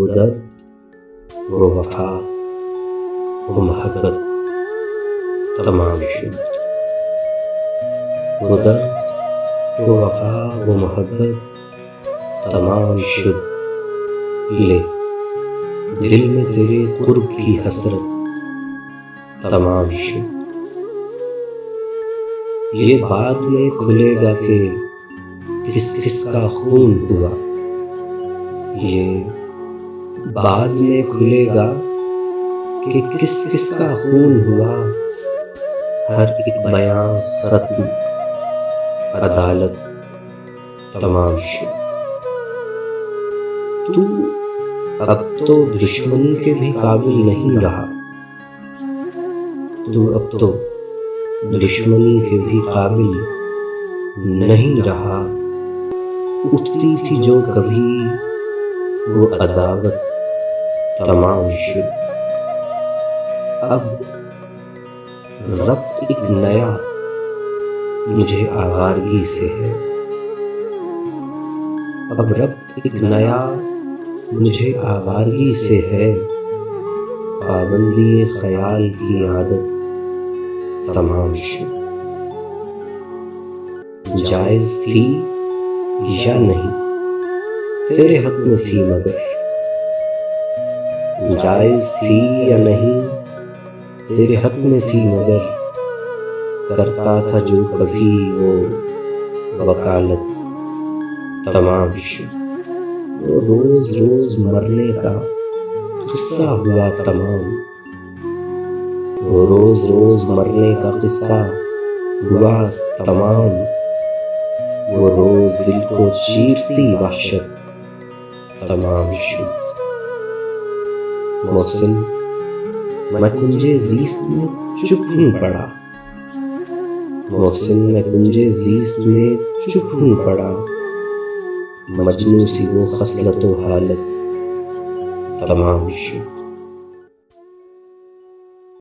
وہ درد، وہ وفا، وہ محبت تمام شد، وہ درد، وہ وفا، وہ محبت تمام شد، لے دل میں تیرے قرب کی حسرت تمام شد۔ یہ بعد میں کھلے گا کہ کس کس کا خون ہوا، یہ بعد میں کھلے گا کہ کس کس کا خون ہوا، ہر ایک بیاں ختم، عدالت تمام شد۔ تو اب تو دشمنی کے بھی قابل نہیں رہا، تو اب تو دشمنی کے بھی قابل نہیں رہا، اٹھتی تھی جو کبھی وہ عداوت تمام شد۔ اب ربط ایک نیا مجھے آوارگی سے ہے، اب ربط ایک نیا مجھے آوارگی سے ہے، پابندی خیال کی عادت تمام شد۔ جائز تھی یا نہیں تیرے حق میں تھی مگر، جائز تھی یا نہیں تیرے حق میں تھی مگر، کرتا تھا جو کبھی وہ وکالت تمام شد۔ وہ روز روز مرنے کا قصہ ہوا تمام، وہ روز روز مرنے کا قصہ ہوا تمام، وہ روز دل کو چیرتی وحشت تمام شد۔ محسن میں کنجے زیست میں چپ ہوں پڑا، محسن میں کنجے زیست میں چپ ہوں پڑا، مجنوں سی وہ خصلت و حالت تمام شد۔